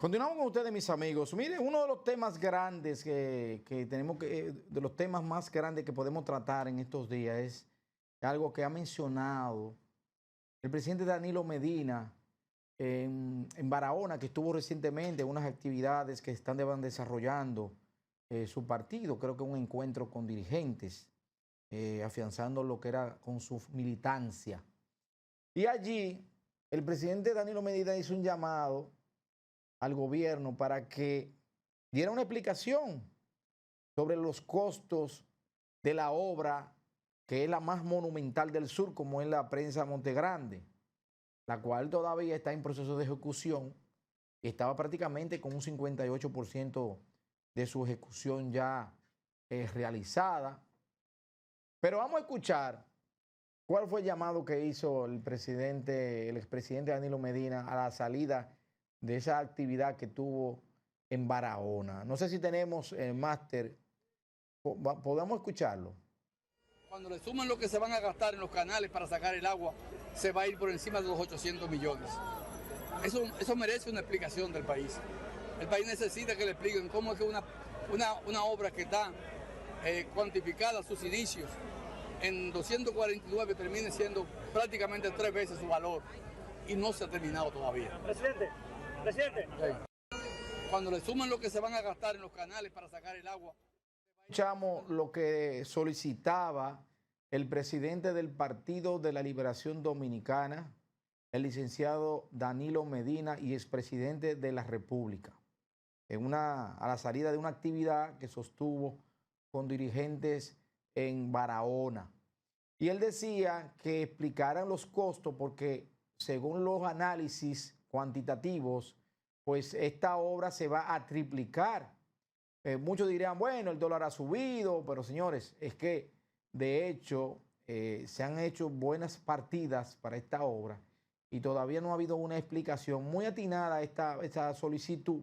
Continuamos con ustedes, mis amigos. Miren, uno de los temas grandes que tenemos de los temas más grandes que podemos tratar en estos días es algo que ha mencionado el presidente Danilo Medina en Barahona, que estuvo recientemente en unas actividades que están desarrollando su partido, creo que un encuentro con dirigentes, afianzando lo que era con su militancia. Y allí el presidente Danilo Medina hizo un llamado al gobierno para que diera una explicación sobre los costos de la obra que es la más monumental del sur, como es la Presa Montegrande, la cual todavía está en proceso de ejecución y estaba prácticamente con un 58% de su ejecución ya realizada. Pero vamos a escuchar cuál fue el llamado que hizo el expresidente Danilo Medina a la salida de esa actividad que tuvo en Barahona. No sé si tenemos el máster, podemos escucharlo. Cuando le suman lo que se van a gastar en los canales para sacar el agua, se va a ir por encima de los 800 millones. Eso merece una explicación del país. El país necesita que le expliquen cómo es que una obra que está cuantificada a sus inicios en 249 termine siendo prácticamente 3 veces su valor y no se ha terminado todavía. Presidente. Sí. Cuando le suman lo que se van a gastar en los canales para sacar el agua. Escuchamos lo que solicitaba el presidente del Partido de la Liberación Dominicana, el licenciado Danilo Medina, y expresidente de la República, a la salida de una actividad que sostuvo con dirigentes en Barahona. Y él decía que explicaran los costos porque según los análisis cuantitativos, pues esta obra se va a triplicar. Muchos dirían, bueno, el dólar ha subido, pero señores, es que de hecho se han hecho buenas partidas para esta obra y todavía no ha habido una explicación muy atinada a esta solicitud,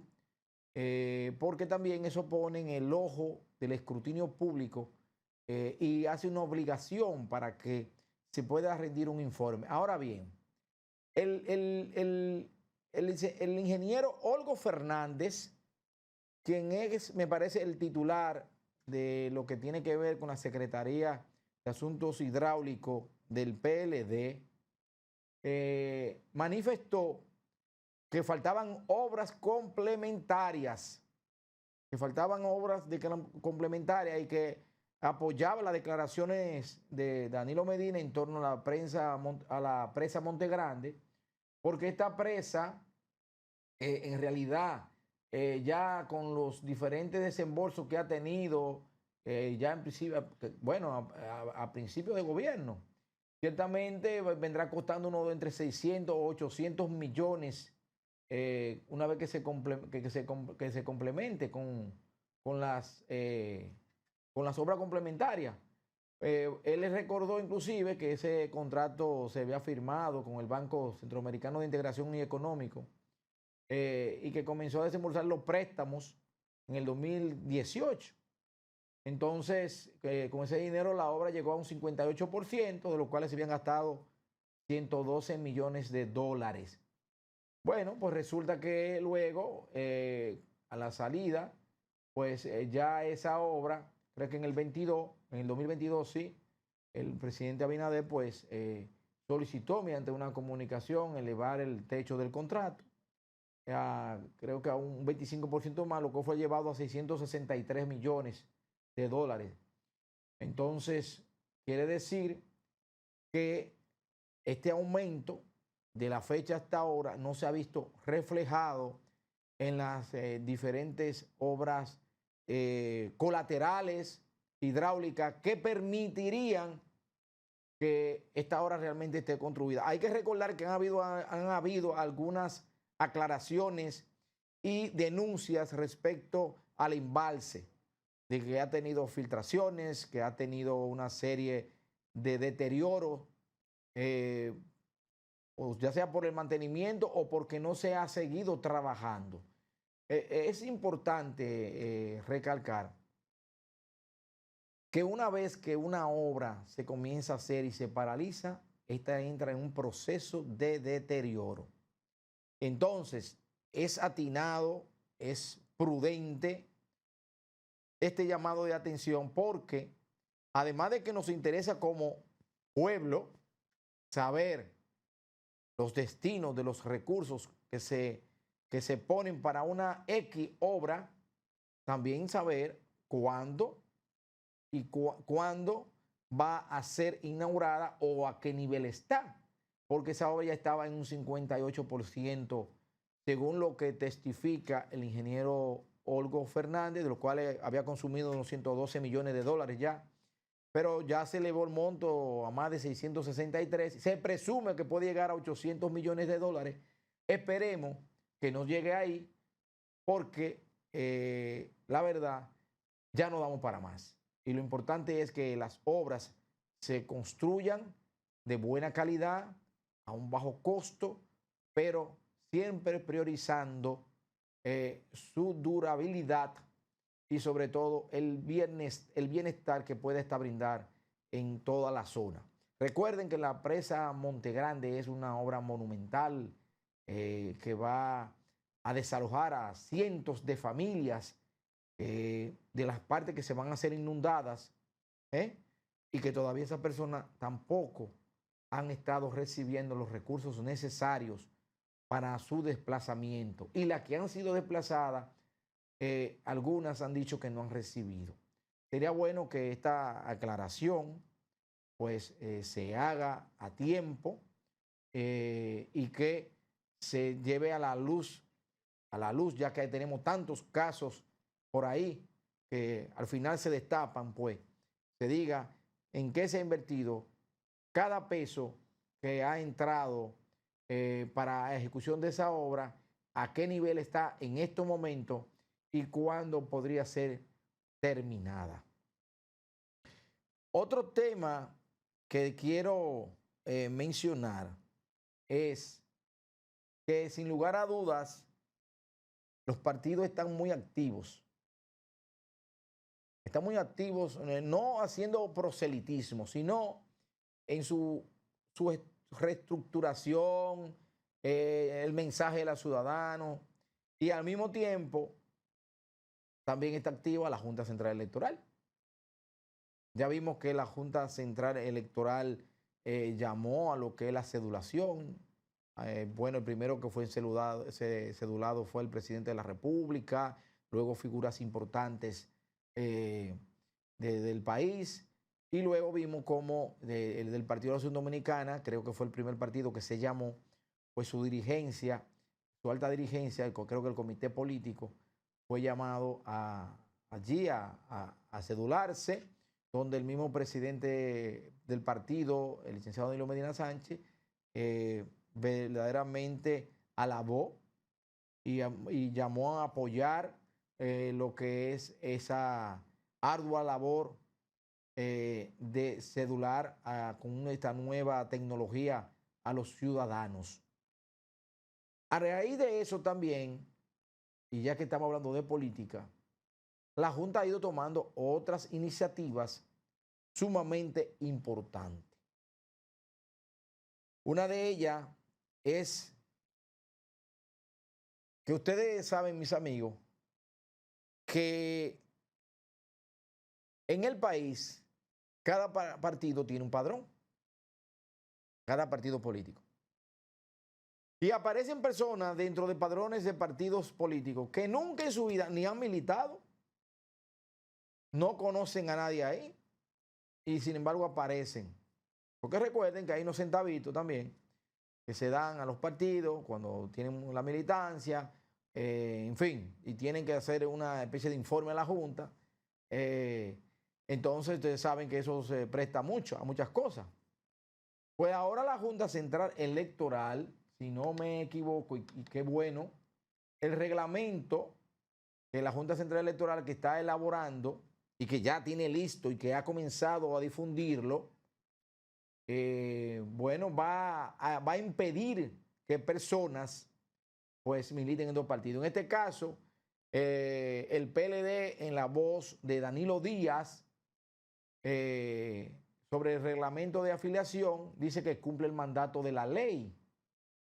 porque también eso pone en el ojo del escrutinio público y hace una obligación para que se pueda rendir un informe. Ahora bien, el ingeniero Olgo Fernández, quien es, me parece, el titular de lo que tiene que ver con la Secretaría de Asuntos Hidráulicos del PLD, manifestó que faltaban obras complementarias, complementarias y que apoyaba las declaraciones de Danilo Medina en torno a la presa Montegrande, porque esta presa, en realidad, ya con los diferentes desembolsos que ha tenido, ya en principio, bueno, a principio de gobierno, ciertamente vendrá costando uno de entre 600 o 800 millones una vez que se complemente con las obras complementarias. Él les recordó inclusive que ese contrato se había firmado con el Banco Centroamericano de Integración y Económico y que comenzó a desembolsar los préstamos en el 2018. Entonces, con ese dinero la obra llegó a un 58%, de los cuales se habían gastado 112 millones de dólares. Bueno, pues resulta que luego, a la salida, pues ya esa obra, creo que en el 2022 sí, el presidente Abinader pues solicitó mediante una comunicación elevar el techo del contrato, creo que a un 25% más, lo que fue llevado a 663 millones de dólares. Entonces, quiere decir que este aumento de la fecha hasta ahora no se ha visto reflejado en las diferentes obras colaterales hidráulicas que permitirían que esta obra realmente esté construida. Hay que recordar que han habido algunas aclaraciones y denuncias respecto al embalse, de que ha tenido filtraciones, que ha tenido una serie de deterioros, o ya sea por el mantenimiento o porque no se ha seguido trabajando. Es importante recalcar que una vez que una obra se comienza a hacer y se paraliza, esta entra en un proceso de deterioro. Entonces, es atinado, es prudente este llamado de atención porque además de que nos interesa como pueblo saber los destinos de los recursos que se ponen para una X obra, también saber cuándo y cuándo va a ser inaugurada o a qué nivel está, porque esa obra ya estaba en un 58%, según lo que testifica el ingeniero Olgo Fernández, de los cuales había consumido unos 112 millones de dólares ya, pero ya se elevó el monto a más de 663. Se presume que puede llegar a 800 millones de dólares. Esperemos que no llegue ahí porque la verdad ya no damos para más. Y lo importante es que las obras se construyan de buena calidad, a un bajo costo, pero siempre priorizando su durabilidad y sobre todo el bienestar que puede estar brindar en toda la zona. Recuerden que la presa Montegrande es una obra monumental que va a desalojar a cientos de familias de las partes que se van a ser inundadas y que todavía esas personas tampoco han estado recibiendo los recursos necesarios para su desplazamiento. Y las que han sido desplazadas, algunas han dicho que no han recibido. Sería bueno que esta aclaración pues se haga a tiempo y que se lleve a la luz, ya que tenemos tantos casos por ahí que al final se destapan, pues se diga en qué se ha invertido cada peso que ha entrado para ejecución de esa obra, a qué nivel está en estos momentos y cuándo podría ser terminada. Otro tema que quiero mencionar es que sin lugar a dudas los partidos están muy activos. Están muy activos, no haciendo proselitismo, sino en su reestructuración, el mensaje de los ciudadanos y al mismo tiempo también está activa la Junta Central Electoral. Ya vimos que la Junta Central Electoral llamó a lo que es la cedulación. Bueno, el primero que fue cedulado fue el presidente de la República, luego figuras importantes del país, y luego vimos como el del Partido de la Acción Dominicana, creo que fue el primer partido que se llamó, pues su dirigencia, su alta dirigencia, creo que el comité político, fue llamado allí a cedularse, donde el mismo presidente del partido, el licenciado Danilo Medina Sánchez, verdaderamente alabó y llamó a apoyar lo que es esa ardua labor de cedular con esta nueva tecnología a los ciudadanos. A raíz de eso también, y ya que estamos hablando de política, la Junta ha ido tomando otras iniciativas sumamente importantes. Una de ellas es que ustedes saben, mis amigos, que en el país cada partido tiene un padrón, cada partido político. Y aparecen personas dentro de padrones de partidos políticos que nunca en su vida ni han militado, no conocen a nadie ahí y sin embargo aparecen. Porque recuerden que hay unos centavitos también que se dan a los partidos cuando tienen la militancia, en fin, y tienen que hacer una especie de informe a la Junta. Entonces ustedes saben que eso se presta mucho a muchas cosas. Pues ahora la Junta Central Electoral, si no me equivoco, y qué bueno, el reglamento que la Junta Central Electoral que está elaborando y que ya tiene listo y que ha comenzado a difundirlo, bueno, va a impedir que personas pues militen en dos partidos. En este caso, el PLD en la voz de Danilo Díaz sobre el reglamento de afiliación dice que cumple el mandato de la ley.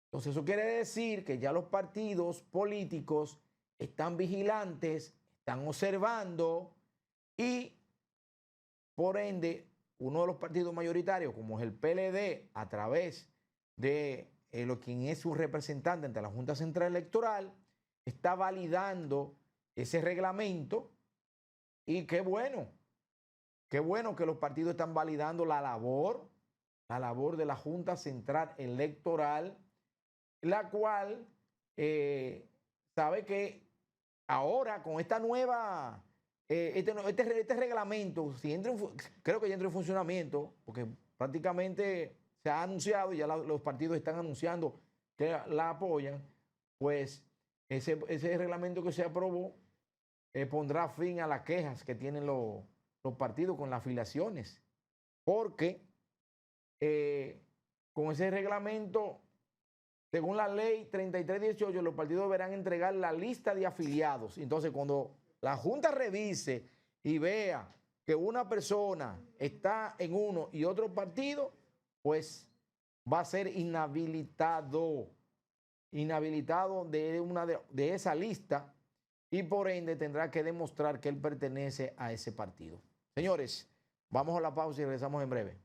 Entonces eso quiere decir que ya los partidos políticos están vigilantes, están observando y por ende uno de los partidos mayoritarios como es el PLD a través de quien es su representante ante la Junta Central Electoral está validando ese reglamento y qué bueno que los partidos están validando la labor de la Junta Central Electoral, la cual sabe que ahora con esta nueva, este reglamento, si entra creo que ya entra en funcionamiento, porque prácticamente se ha anunciado y ya los partidos están anunciando que la apoyan, pues ese reglamento que se aprobó pondrá fin a las quejas que tienen los partidos con las afiliaciones, porque con ese reglamento, según la ley 3318, los partidos deberán entregar la lista de afiliados. Entonces, cuando la Junta revise y vea que una persona está en uno y otro partido, pues va a ser inhabilitado de esa lista y por ende tendrá que demostrar que él pertenece a ese partido. Señores, vamos a la pausa y regresamos en breve.